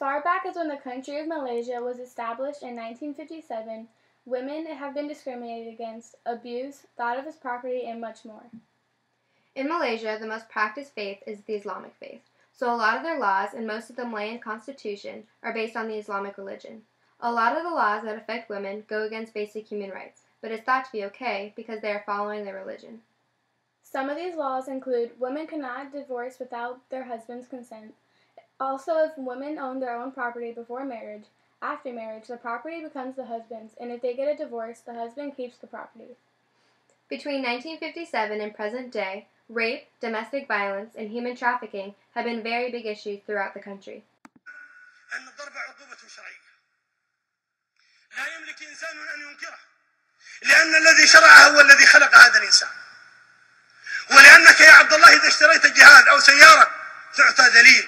far back as when the country of Malaysia was established in 1957, women have been discriminated against, abused, thought of as property, and much more. In Malaysia, the most practiced faith is the Islamic faith, so a lot of their laws and most of the Malayan constitution are based on the Islamic religion. A lot of the laws that affect women go against basic human rights, but it's thought to be okay because they are following their religion. Some of these laws include women cannot divorce without their husband's consent. Also, if women own their own property before marriage, after marriage, the property becomes the husband's, and if they get a divorce, the husband keeps the property. Between 1957 and present day, rape, domestic violence, and human trafficking have been very big issues throughout the country. لأن الذي شرعها هو الذي خلق هذا الإنسان ولأنك يا عبد الله إذا اشتريت جهاز أو سيارة تعطى دليل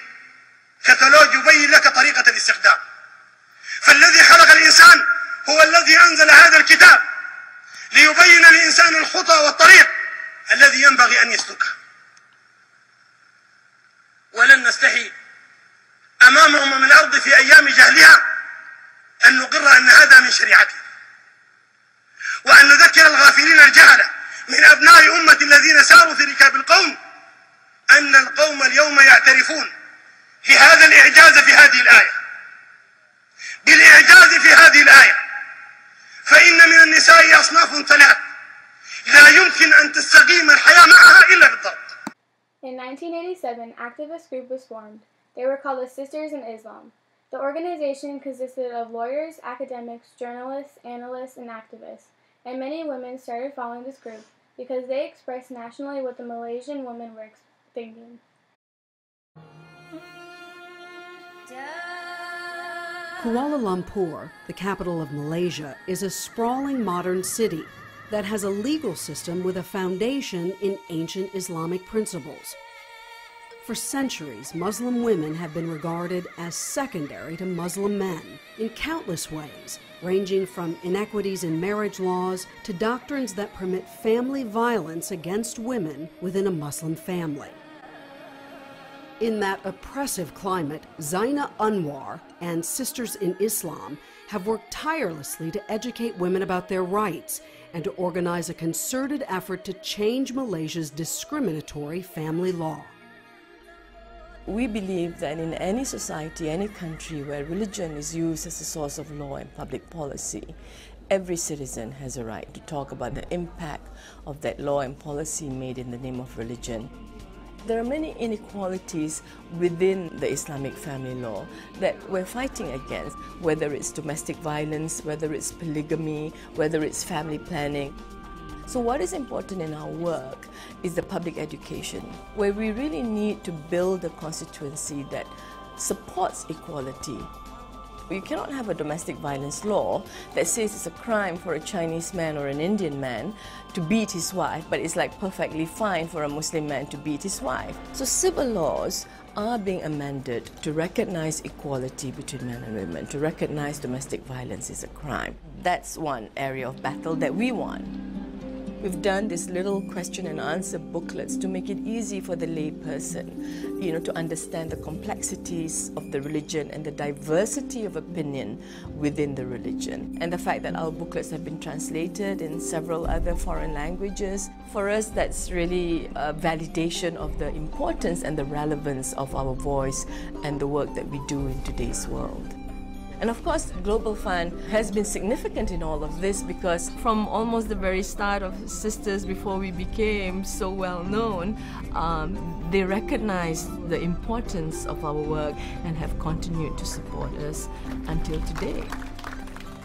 كتالوج يبين لك طريقة الاستخدام فالذي خلق الإنسان هو الذي أنزل هذا الكتاب ليبين الإنسان الخطى والطريق الذي ينبغي أن يسلكه ولن نستحي أمام الأرض في أيام جهلها أن نقر أن هذا من شريعته وأن نذكر الغافلين الجهلة من أبناء أمة الذين ساروا في ركاب القوم أن القوم اليوم يعترفون بهذا الإعجاز في هذه الآية بالإعجاز في هذه الآية فإن من النساء أصناف ثلاث لا يمكن أن تستقيم الحياة معها إلا بالضبط. In 1987, activist group was formed. They were called the Sisters in Islam. The organization consisted of lawyers, academics, journalists, analysts, and activists, and many women started following this group because they expressed nationally what the Malaysian women were thinking. Kuala Lumpur, the capital of Malaysia, is a sprawling modern city that has a legal system with a foundation in ancient Islamic principles. For centuries, Muslim women have been regarded as secondary to Muslim men in countless ways, ranging from inequities in marriage laws to doctrines that permit family violence against women within a Muslim family. In that oppressive climate, Zaina Anwar and Sisters in Islam have worked tirelessly to educate women about their rights and to organize a concerted effort to change Malaysia's discriminatory family law. We believe that in any society, any country where religion is used as a source of law and public policy, every citizen has a right to talk about the impact of that law and policy made in the name of religion. There are many inequalities within the Islamic family law that we're fighting against, whether it's domestic violence, whether it's polygamy, whether it's family planning. So what is important in our work is the public education, where we really need to build a constituency that supports equality. You cannot have a domestic violence law that says it's a crime for a Chinese man or an Indian man to beat his wife, but it's like perfectly fine for a Muslim man to beat his wife. So civil laws are being amended to recognize equality between men and women, to recognize domestic violence is a crime. That's one area of battle that we won. We've done this little question and answer booklets to make it easy for the lay person, to understand the complexities of the religion and the diversity of opinion within the religion. And the fact that our booklets have been translated in several other foreign languages, for us that's really a validation of the importance and the relevance of our voice and the work that we do in today's world. And of course, Global Fund has been significant in all of this because from almost the very start of Sisters, before we became so well known, they recognized the importance of our work and have continued to support us until today.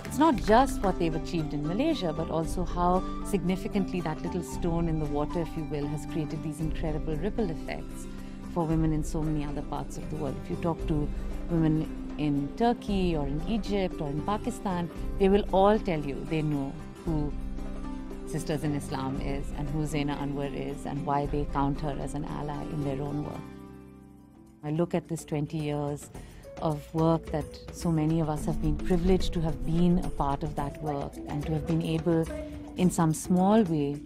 It's not just what they've achieved in Malaysia, but also how significantly that little stone in the water, if you will, has created these incredible ripple effects for women in so many other parts of the world. If you talk to women in Turkey or in Egypt or in Pakistan, they will all tell you they know who Sisters in Islam is and who Zaina Anwar is and why they count her as an ally in their own work. I look at this 20 years of work that so many of us have been privileged to have been a part of that work and to have been able in some small way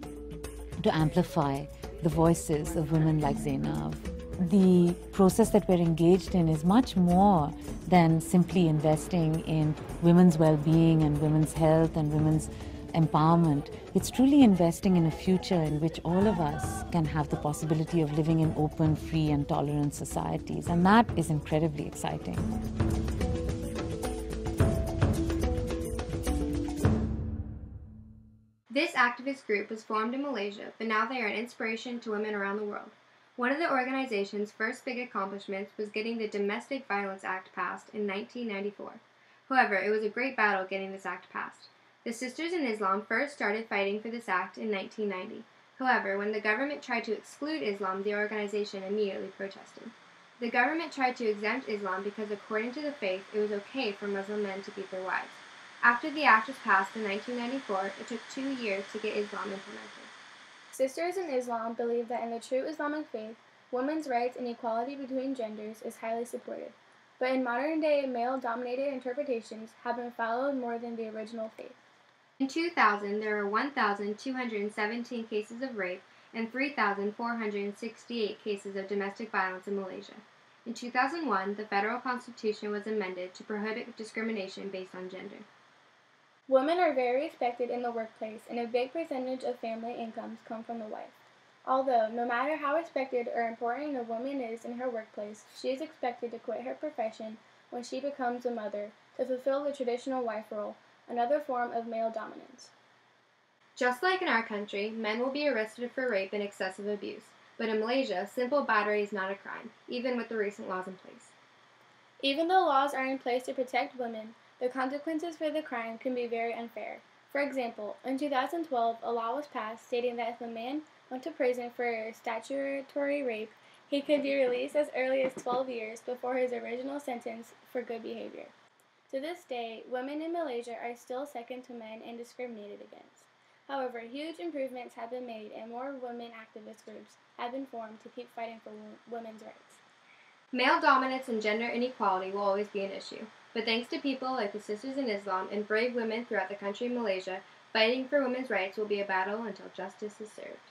to amplify the voices of women like Zainab, the process that we're engaged in is much more than simply investing in women's well-being and women's health and women's empowerment. It's truly investing in a future in which all of us can have the possibility of living in open, free, and tolerant societies, and that is incredibly exciting. This activist group was formed in Malaysia, but now they are an inspiration to women around the world. One of the organization's first big accomplishments was getting the Domestic Violence Act passed in 1994. However, it was a great battle getting this act passed. The Sisters in Islam first started fighting for this act in 1990. However, when the government tried to exclude Islam, the organization immediately protested. The government tried to exempt Islam because, according to the faith, it was okay for Muslim men to beat their wives. After the act was passed in 1994, it took 2 years to get Islam implemented. Sisters in Islam believe that in the true Islamic faith, women's rights and equality between genders is highly supported, but in modern-day male-dominated interpretations have been followed more than the original faith. In 2000, there were 1,217 cases of rape and 3,468 cases of domestic violence in Malaysia. In 2001, the federal constitution was amended to prohibit discrimination based on gender. Women are very respected in the workplace, and a big percentage of family incomes come from the wife. Although, no matter how respected or important a woman is in her workplace, she is expected to quit her profession when she becomes a mother to fulfill the traditional wife role, another form of male dominance. Just like in our country, men will be arrested for rape and excessive abuse, but in Malaysia, simple battery is not a crime, even with the recent laws in place. Even though laws are in place to protect women, the consequences for the crime can be very unfair. For example, in 2012, a law was passed stating that if a man went to prison for statutory rape, he could be released as early as 12 years before his original sentence for good behavior. To this day, women in Malaysia are still second to men and discriminated against. However, huge improvements have been made and more women activist groups have been formed to keep fighting for women's rights. Male dominance and gender inequality will always be an issue, but thanks to people like the Sisters in Islam and brave women throughout the country of Malaysia, fighting for women's rights will be a battle until justice is served.